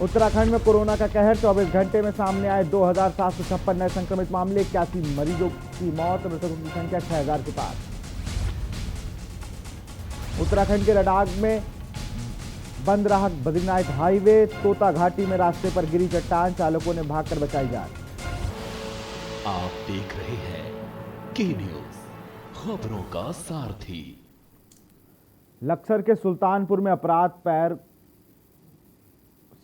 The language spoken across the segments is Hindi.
उत्तराखंड में कोरोना का कहर, 24 घंटे में सामने आए 2756 नए संक्रमित मामले, 81 मरीजों की मौत, मृतकों की संख्या 6000 के पार। उत्तराखंड के लद्दाख में बंद रहा बद्रीनाथ हाईवे, तोता घाटी में रास्ते पर गिरी चट्टान, चालकों ने भागकर बचाई जान। आप देख रहे हैं के न्यूज, खबरों का सारथी। लक्सर के सुल्तानपुर में अपराध पैर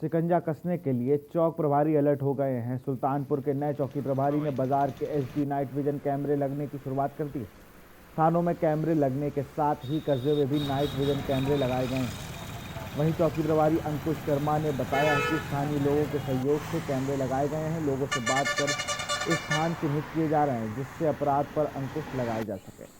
शिकंजा कसने के लिए चौक प्रभारी अलर्ट हो गए हैं। सुल्तानपुर के नए चौकी प्रभारी ने बाजार के एसडी नाइट विजन कैमरे लगने की शुरुआत कर दी। थानों में कैमरे लगने के साथ ही कस्बे में भी नाइट विजन कैमरे लगाए गए हैं। वहीं चौकी प्रभारी अंकुश शर्मा ने बताया कि स्थानीय लोगों के सहयोग से कैमरे लगाए गए हैं। लोगों से बात कर स्थान चिन्हित किए जा रहे हैं, जिससे अपराध पर अंकुश लगाया जा सके।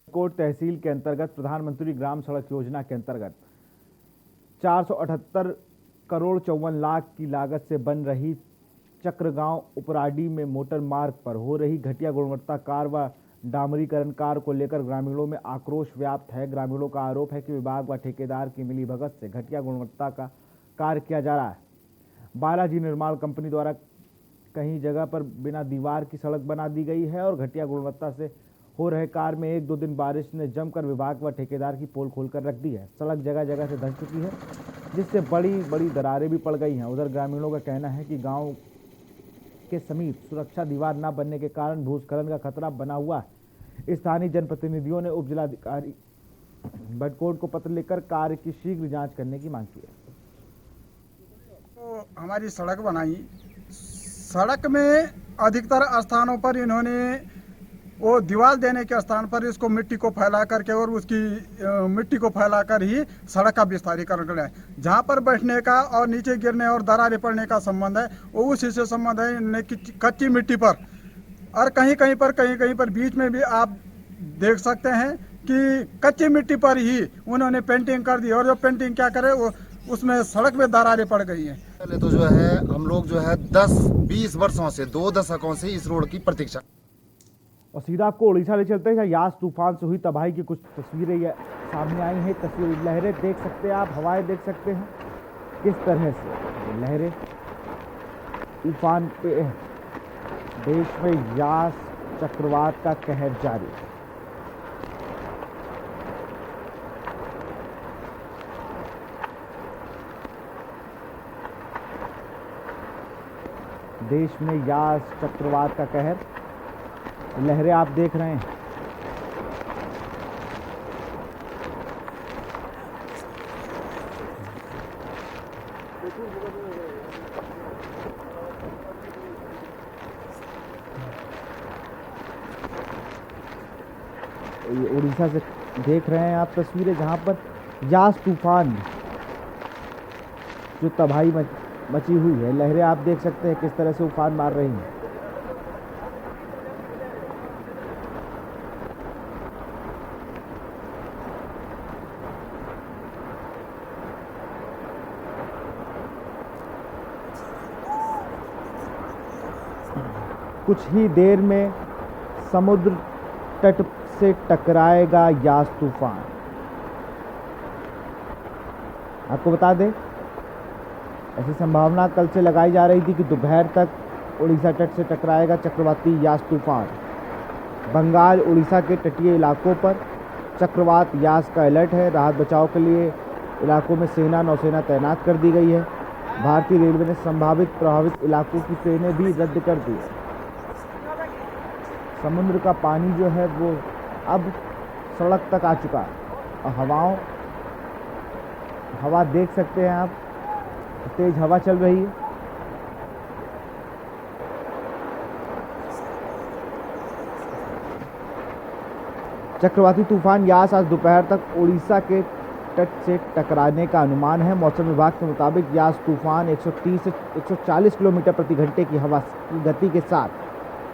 कोट तहसील के अंतर्गत प्रधानमंत्री ग्राम सड़क योजना के अंतर्गत 478 करोड़ 54 लाख की लागत से बन रही चक्रगांव उपराडी में मोटर मार्ग पर हो रही घटिया गुणवत्ता कार व डामरीकरण कार्य को लेकर ग्रामीणों में आक्रोश व्याप्त है। ग्रामीणों का आरोप है कि विभाग व ठेकेदार की मिलीभगत से घटिया गुणवत्ता का कार्य किया जा रहा है। बालाजी निर्माण कंपनी द्वारा कहीं जगह पर बिना दीवार की सड़क बना दी गई है और घटिया गुणवत्ता से हो रहे कार्य में 1-2 दिन बारिश ने जमकर विभाग व ठेकेदार की पोल खोलकर रख दी है। सड़क जगह जगह से धंस चुकी है, जिससे बड़ी बड़ी दरारें भी पड़ गई हैं। उधर ग्रामीणों का कहना है कि गांव के समीप सुरक्षा दीवार न बनने के कारण भूस्खलन का खतरा बना हुआ है। स्थानीय जनप्रतिनिधियों ने उप जिलाधिकारी बडकोट को पत्र लिखकर कार्य की शीघ्र जाँच करने की मांग की है। तो हमारी सड़क बनाई, सड़क में अधिकतर स्थानों पर इन्होंने वो दीवार देने के स्थान पर इसको मिट्टी को फैला करके और उसकी मिट्टी को फैलाकर ही सड़क का विस्तारीकरण करें। जहाँ पर बैठने का और नीचे गिरने और दरारें पड़ने का संबंध है वो उसी से संबंध है कच्ची मिट्टी पर। और कहीं कहीं पर बीच में भी आप देख सकते हैं कि कच्ची मिट्टी पर ही उन्होंने पेंटिंग कर दी और जो पेंटिंग क्या करे वो उसमें सड़क में दरारें पड़ गई हैं। पहले तो जो है हम लोग जो है 10-20 वर्षों से 2 दशकों से इस रोड की प्रतीक्षा। और सीधा आपको उड़ीसा ले चलते हैं। यास तूफान से हुई तबाही की कुछ तस्वीरें सामने आई हैं। तस्वीर लहरें देख सकते हैं आप, हवाएं देख सकते हैं किस तरह से लहरें तूफान पे। देश में यास चक्रवात का कहर जारी। देश में यास चक्रवात का कहर, लहरें आप देख रहे हैं। ये उड़ीसा से देख रहे हैं आप तस्वीरें, जहां पर यास तूफान जो तबाही मची हुई है। लहरें आप देख सकते हैं किस तरह से उफान मार रही हैं। कुछ ही देर में समुद्र तट से टकराएगा यास तूफान। आपको बता दें, ऐसी संभावना कल से लगाई जा रही थी कि दोपहर तक उड़ीसा तट से टकराएगा चक्रवाती यास तूफान। बंगाल उड़ीसा के तटीय इलाकों पर चक्रवात यास का अलर्ट है। राहत बचाव के लिए इलाकों में सेना नौसेना तैनात कर दी गई है। भारतीय रेलवे ने संभावित प्रभावित इलाकों की ट्रेनें भी रद्द कर दी है। समुद्र का पानी जो है वो अब सड़क तक आ चुका है और हवा देख सकते हैं आप, तेज हवा चल रही है। चक्रवाती तूफान यास आज दोपहर तक उड़ीसा के तट से टकराने का अनुमान है। मौसम विभाग के मुताबिक यास तूफान 130 से 140 किलोमीटर प्रति घंटे की हवा की गति के साथ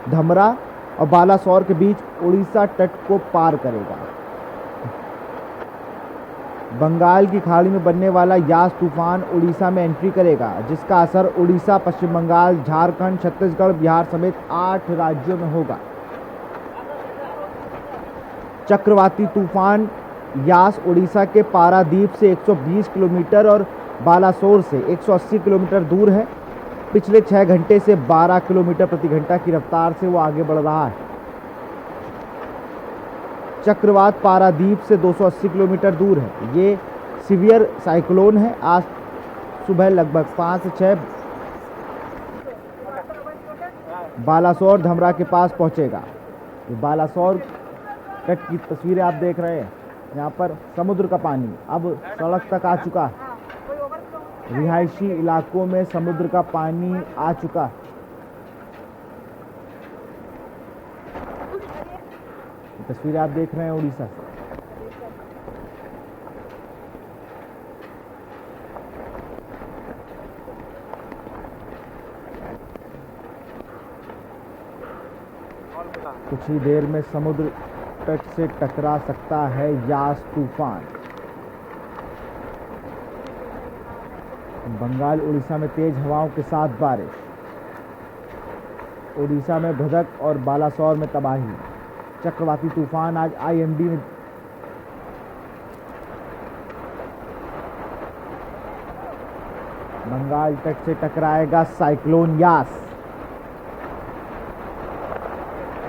धमरा और बालासोर के बीच उड़ीसा तट को पार करेगा। बंगाल की खाड़ी में बनने वाला यास तूफान उड़ीसा में एंट्री करेगा, जिसका असर उड़ीसा, पश्चिम बंगाल, झारखंड, छत्तीसगढ़, बिहार समेत 8 राज्यों में होगा। चक्रवाती तूफान यास उड़ीसा के पारादीप से 120 किलोमीटर और बालासोर से 180 किलोमीटर दूर है। पिछले 6 घंटे से 12 किलोमीटर प्रति घंटा की रफ्तार से वो आगे बढ़ रहा है। चक्रवात पारादीप से 280 किलोमीटर दूर है। ये सीवियर साइक्लोन है। आज सुबह लगभग 5 से 6 बालासोर धमरा के पास पहुंचेगा। ये बालासोर तट की तस्वीरें आप देख रहे हैं। यहाँ पर समुद्र का पानी अब सड़क तक आ चुका है। रिहायशी इलाकों में समुद्र का पानी आ चुका है। तस्वीरें आप देख रहे हैं उड़ीसा से। कुछ ही देर में समुद्र तट से टकरा सकता है यास तूफान। बंगाल उड़ीसा में तेज हवाओं के साथ बारिश। उड़ीसा में भदक और बालासोर में तबाही। चक्रवाती तूफान आज IMD में बंगाल तट से टकराएगा साइक्लोन यास।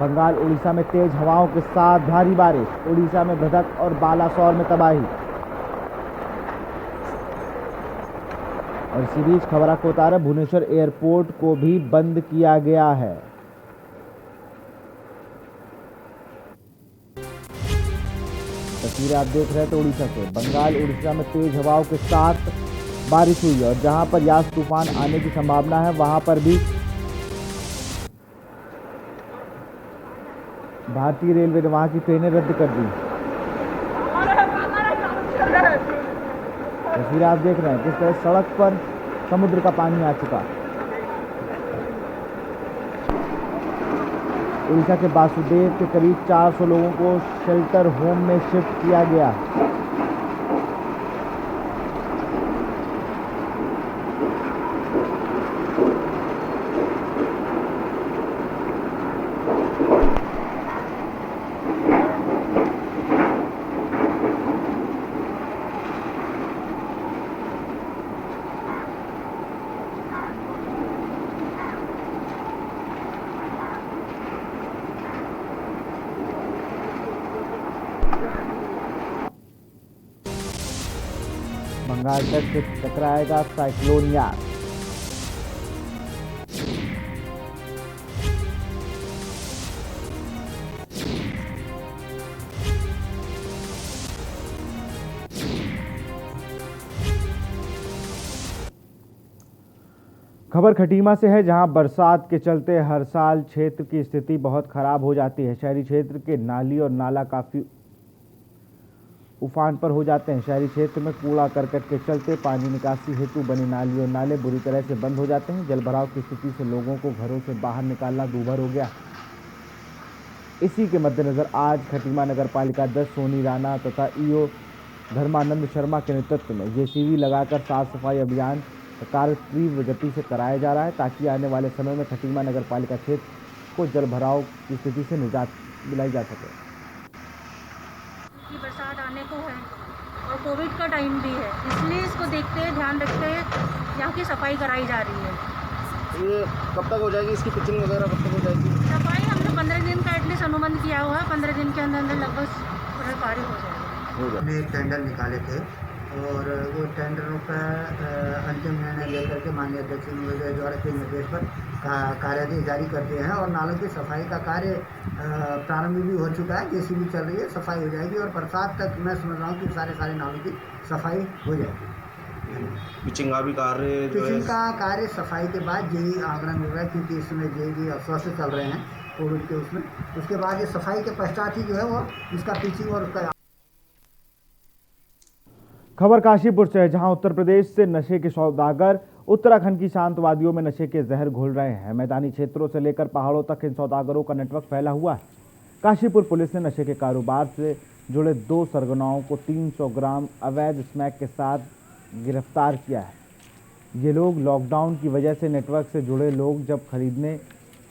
बंगाल उड़ीसा में तेज हवाओं के साथ भारी बारिश। उड़ीसा में भदक और बालासोर में तबाही। और इसी बीच खबर आपको बता रहे, भुवनेश्वर एयरपोर्ट को भी बंद किया गया है। तस्वीरें आप देख रहे हैं तो उड़ीसा से। बंगाल उड़ीसा में तेज हवाओं के साथ बारिश हुई और जहां पर यास तूफान आने की संभावना है, वहां पर भी भारतीय रेलवे ने वहां की ट्रेनें रद्द कर दी। तस्वीरें आप देख रहे हैं किस तरह सड़क पर समुद्र का पानी आ चुका। उड़ीसा के वासुदेव के करीब 400 लोगों को शेल्टर होम में शिफ्ट किया गया। बंगाल तट से टकराएगा साइक्लोन यास। खबर खटीमा से है, जहां बरसात के चलते हर साल क्षेत्र की स्थिति बहुत खराब हो जाती है। शहरी क्षेत्र के नाली और नाला काफी उफान पर हो जाते हैं। शहरी क्षेत्र में कूड़ा करकट के चलते पानी निकासी हेतु बने नाली और नाले बुरी तरह से बंद हो जाते हैं। जलभराव की स्थिति से लोगों को घरों से बाहर निकालना दूभर हो गया। इसी के मद्देनजर आज खटीमा नगर पालिका 10 सोनी राणा तथा ईओ धर्मानंद शर्मा के नेतृत्व में JCB लगाकर साफ सफाई अभियान का कार्य तीव्र गति से कराया जा रहा है, ताकि आने वाले समय में खटीमा नगर पालिका क्षेत्र को जलभराव की स्थिति से निजात दिलाई जा सके। की बरसात आने को है और कोविड का टाइम भी है, इसलिए इसको देखते हुए ध्यान रखते हुए यहाँ की सफाई कराई जा रही है। ये कब तक हो जाएगी, इसकी पिचिंग वगैरह कब तक हो जाएगी? सफाई हमने 15 दिन का एटलीस्ट अनुबंध किया हुआ है। 15 दिन के अंदर अंदर लगभग पूरा कार्य हो जाएगा। हमने एक टेंडर निकाले थे और वो टेंडरों का अंतिम निर्णय लेकर के माननीय अध्यक्ष महोदय द्वारा के निर्देश पर कार्यादेश जारी कर दिए हैं और नालों की सफाई का कार्य प्रारंभ भी हो चुका है। JCB चल रही है, सफाई हो जाएगी और बरसात तक मैं समझ रहा हूँ कि सारे नालों की सफाई हो जाएगी। पिचिंग का भी कार्य जो है, पिचिंग का कार्य सफाई के बाद JE आंकड़न हो रहा है, क्योंकि इस समय JE अस्वस्थ चल रहे हैं कोविड के उसमें। उसके बाद ये सफाई के पश्चात ही जो है वो इसका पिचिंग और उसका। खबर काशीपुर से है, जहां उत्तर प्रदेश से नशे के सौदागर उत्तराखंड की शांत वादियों में नशे के जहर घोल रहे हैं। मैदानी क्षेत्रों से लेकर पहाड़ों तक इन सौदागरों का नेटवर्क फैला हुआ है। काशीपुर पुलिस ने नशे के कारोबार से जुड़े 2 सरगनाओं को 300 ग्राम अवैध स्मैक के साथ गिरफ्तार किया है। ये लोग लॉकडाउन की वजह से नेटवर्क से जुड़े लोग जब खरीदने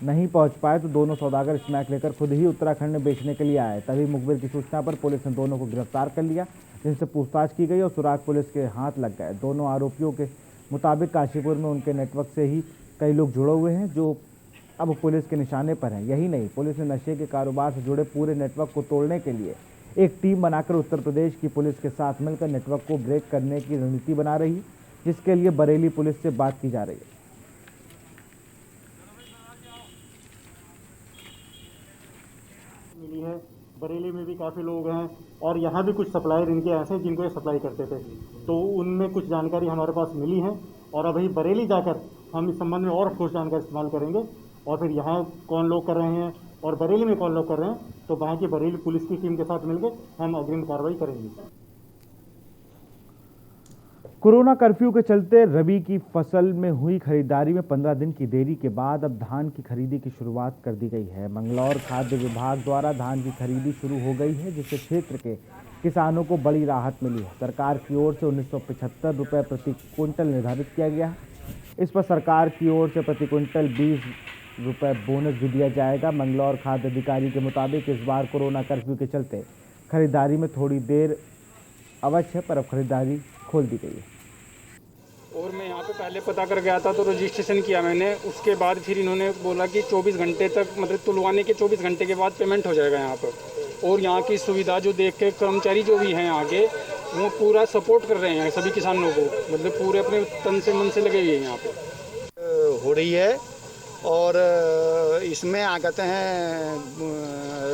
नहीं पहुंच पाए तो दोनों सौदागर स्मैक लेकर खुद ही उत्तराखंड में बेचने के लिए आए। तभी मुखबिर की सूचना पर पुलिस ने दोनों को गिरफ्तार कर लिया, जिनसे पूछताछ की गई और सुराग पुलिस के हाथ लग गए। दोनों आरोपियों के मुताबिक काशीपुर में उनके नेटवर्क से ही कई लोग जुड़े हुए हैं जो अब पुलिस के निशाने पर हैं। यही नहीं, पुलिस ने नशे के कारोबार से जुड़े पूरे नेटवर्क को तोड़ने के लिए एक टीम बनाकर उत्तर प्रदेश की पुलिस के साथ मिलकर नेटवर्क को ब्रेक करने की रणनीति बना रही है, जिसके लिए बरेली पुलिस से बात की जा रही है। मिली है, बरेली में भी काफ़ी लोग हैं और यहाँ भी कुछ सप्लायर इनके ऐसे हैं जिनको ये सप्लाई करते थे, तो उनमें कुछ जानकारी हमारे पास मिली है और अभी बरेली जाकर हम इस संबंध में और ठोस जानकारी इस्तेमाल करेंगे और फिर यहाँ कौन लोग कर रहे हैं और बरेली में कौन लोग कर रहे हैं, तो वहाँ की बरेली पुलिस की टीम के साथ मिलकर हम अग्रिम कार्रवाई करेंगे। कोरोना कर्फ्यू के चलते रबी की फसल में हुई खरीदारी में 15 दिन की देरी के बाद अब धान की खरीदी की शुरुआत कर दी गई है। मंगलौर खाद्य विभाग द्वारा धान की खरीदी शुरू हो गई है, जिससे क्षेत्र के किसानों को बड़ी राहत मिली है। सरकार की ओर से 1975 रुपये प्रति क्विंटल निर्धारित किया गया है। इस पर सरकार की ओर से प्रति क्विंटल 20 रुपये बोनस भी दिया जाएगा। मंगलौर खाद्य अधिकारी के मुताबिक इस बार कोरोना कर्फ्यू के चलते खरीदारी में थोड़ी देर अवश्य है, पर अब खरीदारी खोल दी गई है। और मैं यहाँ पे पहले पता कर गया था तो रजिस्ट्रेशन किया मैंने, उसके बाद फिर इन्होंने बोला कि 24 घंटे तक मतलब तुलवाने के 24 घंटे के बाद पेमेंट हो जाएगा यहाँ पर। और यहाँ की सुविधा जो देख के कर्मचारी जो भी हैं यहाँ के, वो पूरा सपोर्ट कर रहे हैं सभी किसानों को, मतलब पूरे अपने तन से मन से लगे हुए हैं यहाँ पे हो रही है। और इसमें आ कहते हैं,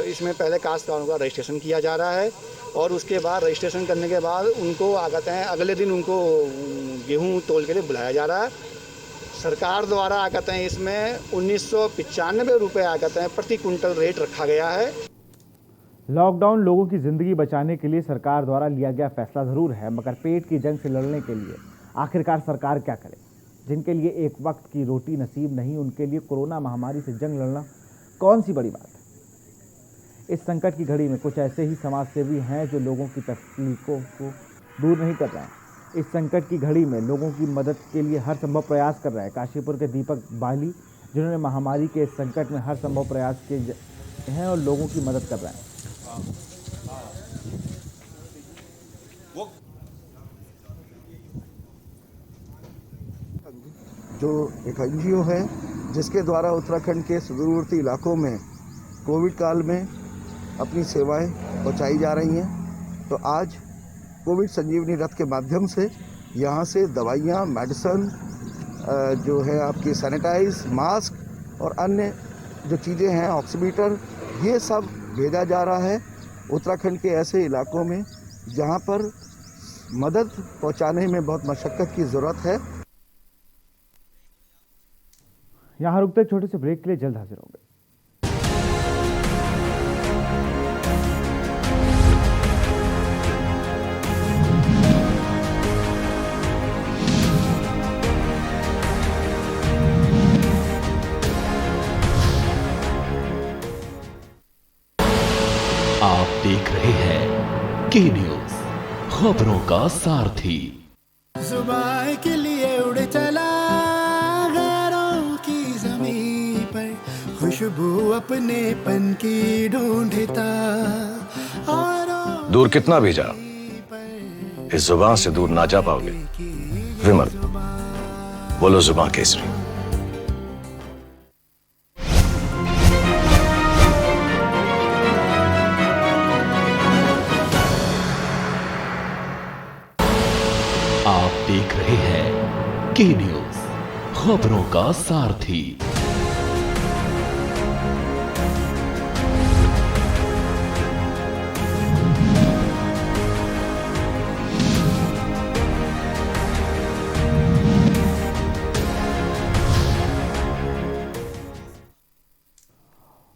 इसमें पहले काश्तकारों का रजिस्ट्रेशन किया जा रहा है और उसके बाद रजिस्ट्रेशन करने के बाद उनको आ कहते हैं अगले दिन उनको गेहूं तोल के लिए बुलाया जा रहा है। सरकार द्वारा आ कहते हैं इसमें 1995 रुपये आ कहते हैं प्रति क्विंटल रेट रखा गया है। लॉकडाउन लोगों की जिंदगी बचाने के लिए सरकार द्वारा लिया गया फैसला जरूर है, मगर पेट की जंग से लड़ने के लिए आखिरकार सरकार क्या करे? जिनके लिए एक वक्त की रोटी नसीब नहीं, उनके लिए कोरोना महामारी से जंग लड़ना कौन सी बड़ी बात है? इस संकट की घड़ी में कुछ ऐसे ही समाजसेवी हैं जो लोगों की तकलीफों को दूर नहीं कर रहे हैं। इस संकट की घड़ी में लोगों की मदद के लिए हर संभव प्रयास कर रहे हैं। काशीपुर के दीपक बाली, जिन्होंने महामारी के इस संकट में हर संभव प्रयास किए हैं और लोगों की मदद कर रहे हैं। जो एक एनजीओ है जिसके द्वारा उत्तराखंड के सुदूरवर्ती इलाकों में कोविड काल में अपनी सेवाएं पहुंचाई जा रही हैं, तो आज कोविड संजीवनी रथ के माध्यम से यहाँ से दवाइयाँ, मेडिसिन, जो है आपकी सैनिटाइज, मास्क और अन्य जो चीज़ें हैं, ऑक्सीमीटर, ये सब भेजा जा रहा है उत्तराखंड के ऐसे इलाकों में जहाँ पर मदद पहुँचाने में बहुत मशक्क़त की ज़रूरत है। यहाँ रुकते एक छोटे से ब्रेक के लिए, जल्द हाजिर होंगे। आप देख रहे हैं के न्यूज, खबरों का सारथी। सुबह के लिए उड़ चला गैरों की ज़मीं पर, खुशबू अपने पन की ढूंढता। दूर कितना भी जा, इस जुबान से दूर ना जा पाओगे। विमल, बोलो जुबान केसरी। आप देख रहे हैं के न्यूज, खबरों का सारथी।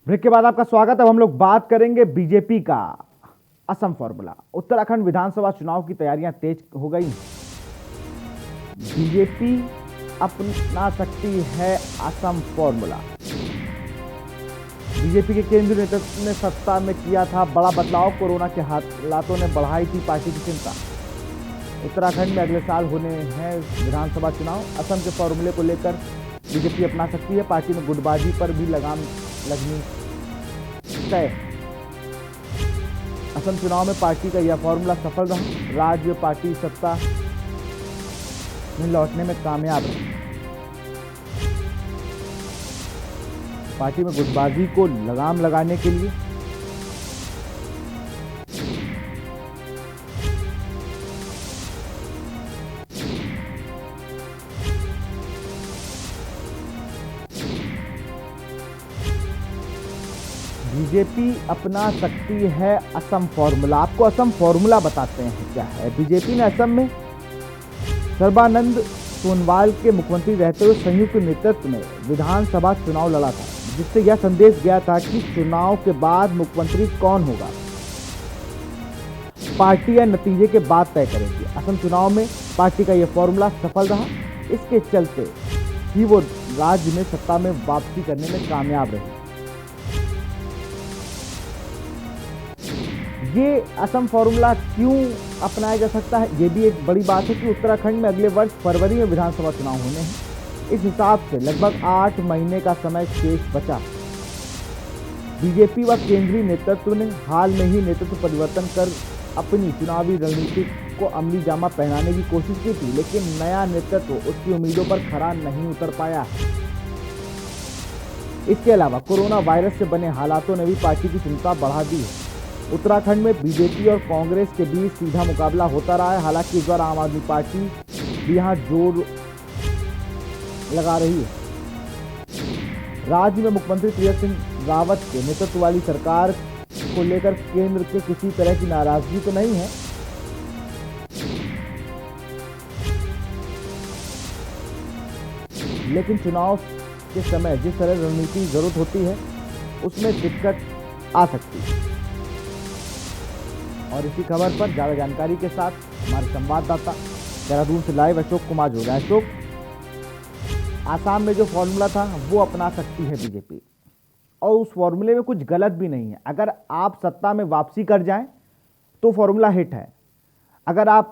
ब्रेक के बाद आपका स्वागत। अब हम लोग बात करेंगे बीजेपी का असम फॉर्मूला। उत्तराखंड विधानसभा चुनाव की तैयारियां तेज हो गई हैं। बीजेपी अपना सकती है असम फॉर्मूला। बीजेपी के केंद्रीय नेतृत्व ने सत्ता में किया था बड़ा बदलाव। कोरोना के हालातों ने बढ़ाई थी पार्टी की चिंता। उत्तराखंड में अगले साल होने हैं विधानसभा चुनाव। असम के फॉर्मूले को लेकर बीजेपी अपना सकती है। पार्टी में गुटबाजी पर भी लगाम लगनी तय। असम चुनाव में पार्टी का यह फॉर्मूला सफल रहा। राज्य में पार्टी सत्ता में लौटने में कामयाब रही। पार्टी में गुटबाजी को लगाम लगाने के लिए बीजेपी अपना सकती है असम फॉर्मूला। आपको असम फॉर्मूला बताते हैं क्या है। बीजेपी ने असम में सर्बानंद सोनोवाल के मुख्यमंत्री रहते हुए संयुक्त नेतृत्व में विधानसभा चुनाव लड़ा था, जिससे यह संदेश गया था कि चुनाव के बाद मुख्यमंत्री कौन होगा पार्टी या नतीजे के बाद तय करेगी। असम चुनाव में पार्टी का यह फॉर्मूला सफल रहा। इसके चलते ही वो राज्य में सत्ता में वापसी करने में कामयाब रही। ये असम फॉर्मूला क्यों अपनाया जा सकता है, ये भी एक बड़ी बात है कि उत्तराखंड में अगले वर्ष फरवरी में विधानसभा चुनाव होने हैं। इस हिसाब से लगभग 8 महीने का समय शेष बचा। बीजेपी व केंद्रीय नेतृत्व ने हाल में ही नेतृत्व परिवर्तन कर अपनी चुनावी रणनीति को अमली जामा पहनाने की कोशिश की थी, लेकिन नया नेतृत्व उसकी उम्मीदों पर खरा नहीं उतर पाया। इसके अलावा कोरोना वायरस से बने हालातों ने भी पार्टी की चिंता बढ़ा दी है। उत्तराखंड में बीजेपी और कांग्रेस के बीच सीधा मुकाबला होता रहा है। हालांकि इस बार आम आदमी पार्टी भी यहां जोर लगा रही है। राज्य में मुख्यमंत्री तीरथ सिंह रावत के नेतृत्व वाली सरकार को लेकर केंद्र के किसी तरह की नाराजगी तो नहीं है, लेकिन चुनाव के समय जिस तरह रणनीति की जरूरत होती है उसमें दिक्कत आ सकती है। और इसी खबर पर ज्यादा जानकारी के साथ हमारे संवाददाता देहरादून से लाइव अशोक कुमार जुड़ गए। अशोक, आसाम में जो फॉर्मूला था वो अपना सकती है बीजेपी, और उस फॉर्मूले में कुछ गलत भी नहीं है। अगर आप सत्ता में वापसी कर जाएं तो फॉर्मूला हिट है। अगर आप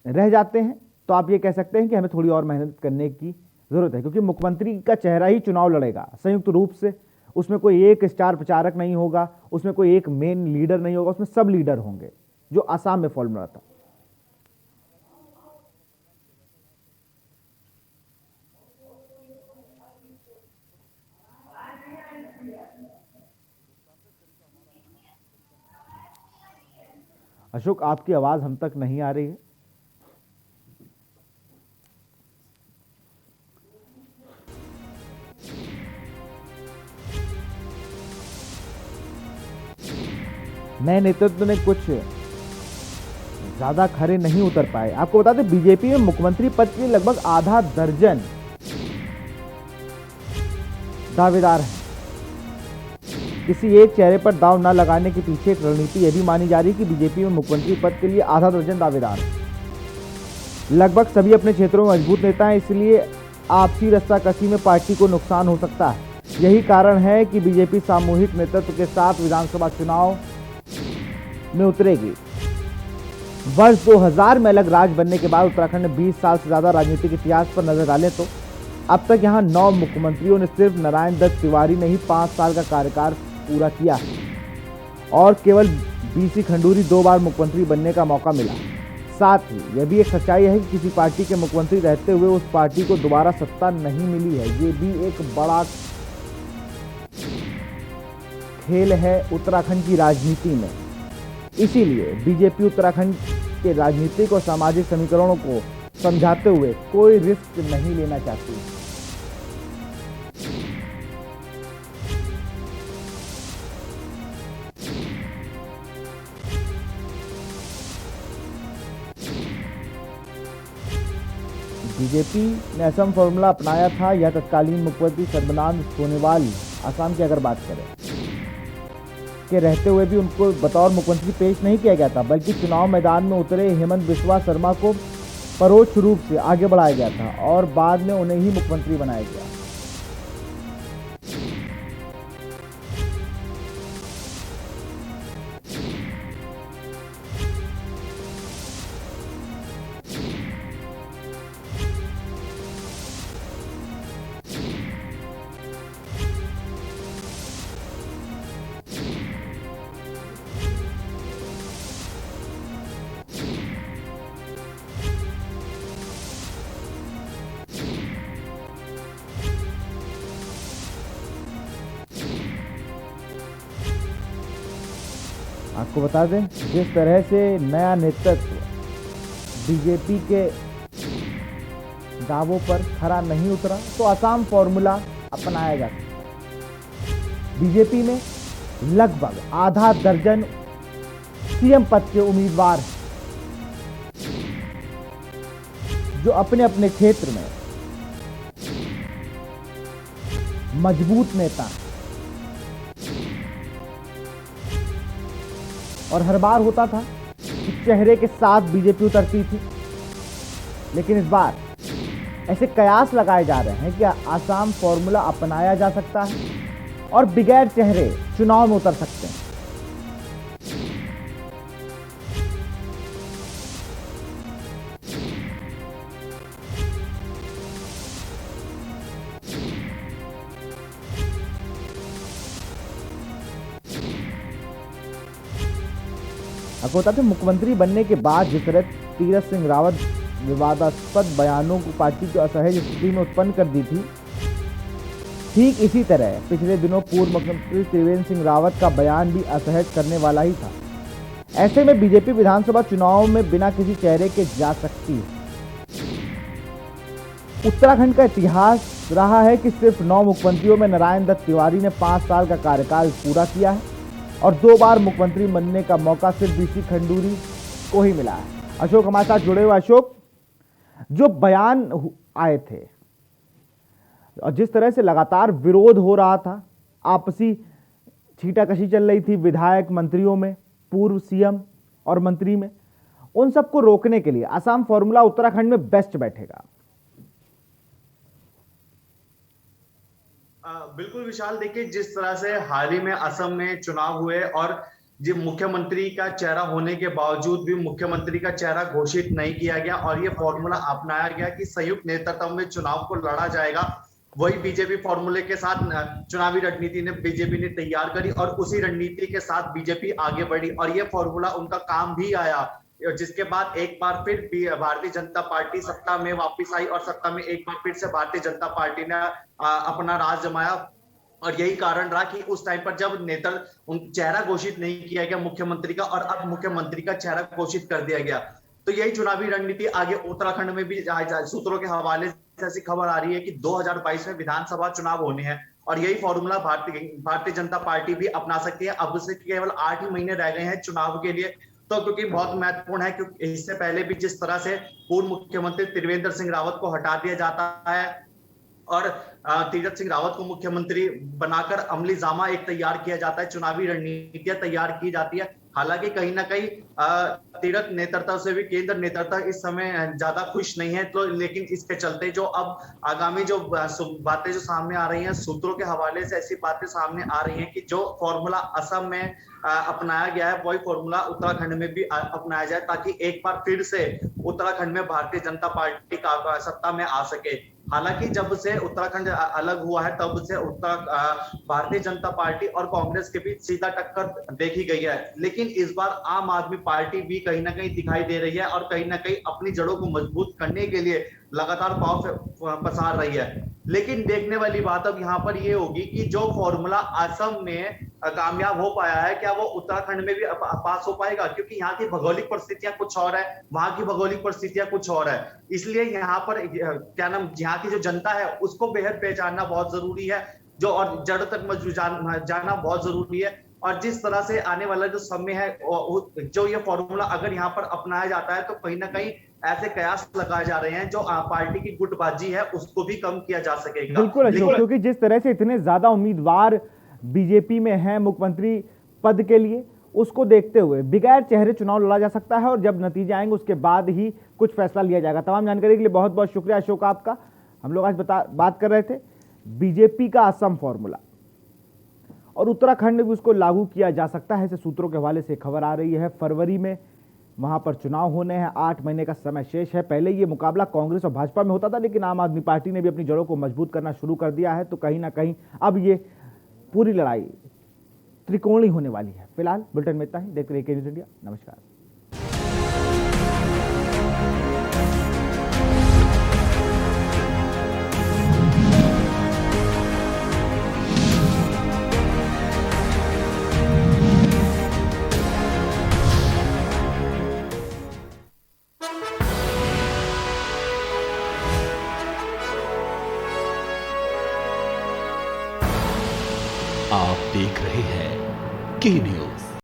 रह जाते हैं तो आप ये कह सकते हैं कि हमें थोड़ी और मेहनत करने की जरूरत है, क्योंकि मुख्यमंत्री का चेहरा ही चुनाव लड़ेगा संयुक्त रूप से। उसमें कोई एक स्टार प्रचारक नहीं होगा, उसमें कोई एक मेन लीडर नहीं होगा, उसमें सब लीडर होंगे, जो आसाम में फॉर्मूला था। अशोक, आपकी आवाज हम तक नहीं आ रही है। नए नेतृत्व ने कुछ ज्यादा खरे नहीं उतर पाए। आपको बता दें, बीजेपी में मुख्यमंत्री पद के लगभग आधा दर्जन दावेदार हैं। किसी एक चेहरे पर दाव न लगाने के पीछे एक रणनीति यह भी मानी जा रही है कि बीजेपी में मुख्यमंत्री पद के लिए आधा दर्जन दावेदार हैं। लगभग सभी अपने क्षेत्रों में मजबूत नेता हैं, इसलिए आपसी रस्साकसी में पार्टी को नुकसान हो सकता है। यही कारण है कि बीजेपी सामूहिक नेतृत्व के साथ विधानसभा चुनाव में उतरेगी। वर्ष 2000 में अलग राज्य बनने के बाद उत्तराखंड ने 20 साल से ज्यादा राजनीतिक इतिहास पर नजर डालें तो अब तक यहां 9 मुख्यमंत्रियों ने सिर्फ नारायण दत्त तिवारी ने ही 5 साल का कार्यकाल पूरा किया और केवल बीसी खंडूरी 2 बार मुख्यमंत्री बनने का मौका मिला। साथ ही यह भी एक सच्चाई है कि किसी पार्टी के मुख्यमंत्री रहते हुए उस पार्टी को दोबारा सत्ता नहीं मिली है। ये भी एक बड़ा खेल है उत्तराखंड की राजनीति में। इसीलिए बीजेपी उत्तराखंड के राजनीतिक और सामाजिक समीकरणों को समझाते हुए कोई रिस्क नहीं लेना चाहती। बीजेपी ने असम फॉर्मूला अपनाया था। यह तत्कालीन मुख्यमंत्री सर्बानंद सोनोवाल असम की अगर बात करें के रहते हुए भी उनको बतौर मुख्यमंत्री पेश नहीं किया गया था, बल्कि चुनाव मैदान में उतरे हेमंत बिस्वा शर्मा को परोक्ष रूप से आगे बढ़ाया गया था और बाद में उन्हें ही मुख्यमंत्री बनाया गया। आपको बता दें, जिस तरह से नया नेतृत्व बीजेपी के दावों पर खरा नहीं उतरा तो आसाम फॉर्मूला अपनाया जा सकता है। बीजेपी में लगभग आधा दर्जन सीएम पद के उम्मीदवार हैं जो अपने अपने क्षेत्र में मजबूत नेता हैं और हर बार होता था कि चेहरे के साथ बीजेपी उतरती थी, लेकिन इस बार ऐसे कयास लगाए जा रहे हैं कि आसाम फॉर्मूला अपनाया जा सकता है और बगैर चेहरे चुनाव में उतर सकते हैं। आपको बता दें, मुख्यमंत्री बनने के बाद जिस तरह तीरथ सिंह रावत विवादास्पद बयानों को पार्टी की असहज स्थिति में उत्पन्न कर दी थी, ठीक इसी तरह पिछले दिनों पूर्व मुख्यमंत्री त्रिवेंद्र सिंह रावत का बयान भी असहज करने वाला ही था। ऐसे में बीजेपी विधानसभा चुनाव में बिना किसी चेहरे के जा सकती है। उत्तराखंड का इतिहास रहा है कि सिर्फ 9 मुख्यमंत्रियों में नारायण दत्त तिवारी ने 5 साल का कार्यकाल पूरा किया है और 2 बार मुख्यमंत्री बनने का मौका सिर्फ बीसी खंडूरी को ही मिला है। अशोक हमारे साथ जुड़े हुए। अशोक, जो बयान आए थे और जिस तरह से लगातार विरोध हो रहा था, आपसी छींटाकशी चल रही थी विधायक मंत्रियों में, पूर्व सीएम और मंत्री में, उन सबको रोकने के लिए आसाम फॉर्मूला उत्तराखंड में बेस्ट बैठेगा। बिल्कुल विशाल, देखिए जिस तरह से हाल ही में असम में चुनाव हुए और जो मुख्यमंत्री का चेहरा होने के बावजूद भी मुख्यमंत्री का चेहरा घोषित नहीं किया गया और ये फॉर्मूला अपनाया गया कि संयुक्त नेतृत्व में चुनाव को लड़ा जाएगा। वही बीजेपी फॉर्मूले के साथ चुनावी रणनीति ने बीजेपी ने तैयार करी और उसी रणनीति के साथ बीजेपी आगे बढ़ी और ये फॉर्मूला उनका काम भी आया, जिसके बाद एक बार फिर भारतीय जनता पार्टी सत्ता में वापस आई और सत्ता में एक बार फिर से भारतीय जनता पार्टी ने अपना राज जमाया। और यही कारण रहा कि उस टाइम पर जब चेहरा घोषित नहीं किया गया मुख्यमंत्री का और अब मुख्यमंत्री का चेहरा घोषित कर दिया गया, तो यही चुनावी रणनीति आगे उत्तराखंड में भी सूत्रों के हवाले से ऐसी खबर आ रही है कि 2022 में विधानसभा चुनाव होने हैं और यही फॉर्मूला भारतीय जनता पार्टी भी अपना सकती है। अब से केवल 8 ही महीने रह गए हैं चुनाव के लिए, तो क्योंकि बहुत महत्वपूर्ण है, क्योंकि इससे पहले भी जिस तरह से पूर्व मुख्यमंत्री त्रिवेंद्र सिंह रावत को हटा दिया जाता है और तीरथ सिंह रावत को मुख्यमंत्री बनाकर अमली जामा एक तैयार किया जाता है, चुनावी रणनीतियां तैयार की जाती है। हालांकि कहीं ना कहीं तीरथ नेतृत्व से भी केंद्र नेतृत्व इस समय ज्यादा खुश नहीं है, तो लेकिन इसके चलते जो अब आगामी जो बातें जो सामने आ रही हैं सूत्रों के हवाले से ऐसी बातें सामने आ रही हैं कि जो फॉर्मूला असम में अपनाया गया है वही फॉर्मूला उत्तराखंड में भी अपनाया जाए, ताकि एक बार फिर से उत्तराखंड में भारतीय जनता पार्टी का सत्ता में आ सके। हालांकि जब से उत्तराखंड अलग हुआ है तब से भारतीय जनता पार्टी और कांग्रेस के बीच सीधा टक्कर देखी गई है, लेकिन इस बार आम आदमी पार्टी भी कहीं ना कहीं दिखाई दे रही है और कहीं ना कहीं अपनी जड़ों को मजबूत करने के लिए लगातार पांव पसार रही है। लेकिन देखने वाली बात अब यहाँ पर ये होगी कि जो फॉर्मूला असम में कामयाब हो पाया है, क्या वो उत्तराखंड में भी पास हो पाएगा, क्योंकि यहाँ की भौगोलिक परिस्थितियां कुछ और है, वहां की भौगोलिक परिस्थितियां कुछ और है। इसलिए यहाँ पर यहाँ की जो जनता है उसको बेहद पहचानना बहुत जरूरी है, जो और जड़ तक मजबूत जाना बहुत जरूरी है। और जिस तरह से आने वाला जो समय है, जो ये फॉर्मूला अगर यहाँ पर अपनाया जाता है तो कहीं ना कहीं ऐसे कयास लगाए जा रहे हैं जो पार्टी की गुटबाजी है उसको भी कम किया जा सकेगा। बिल्कुल अशोक, क्योंकि जिस तरह से इतने ज्यादा उम्मीदवार बीजेपी में हैं मुख्यमंत्री पद के लिए, उसको देखते हुए बगैर चेहरे चुनाव लड़ा जा सकता है और जब नतीजे आएंगे उसके बाद ही कुछ फैसला लिया जाएगा। तमाम जानकारी के लिए बहुत बहुत शुक्रिया अशोक आपका। हम लोग आज बात कर रहे थे बीजेपी का असम फॉर्मूला और उत्तराखंड में भी उसको लागू किया जा सकता है। ऐसे सूत्रों के हवाले से खबर आ रही है। फरवरी में वहां पर चुनाव होने हैं, 8 महीने का समय शेष है। पहले ये मुकाबला कांग्रेस और भाजपा में होता था, लेकिन आम आदमी पार्टी ने भी अपनी जड़ों को मजबूत करना शुरू कर दिया है। तो कहीं ना कहीं अब ये पूरी लड़ाई त्रिकोणीय होने वाली है। फिलहाल बुलेटिन में इतना ही। देखते रहिए न्यूज़ इंडिया। नमस्कार। आप देख रहे हैं के न्यूज़।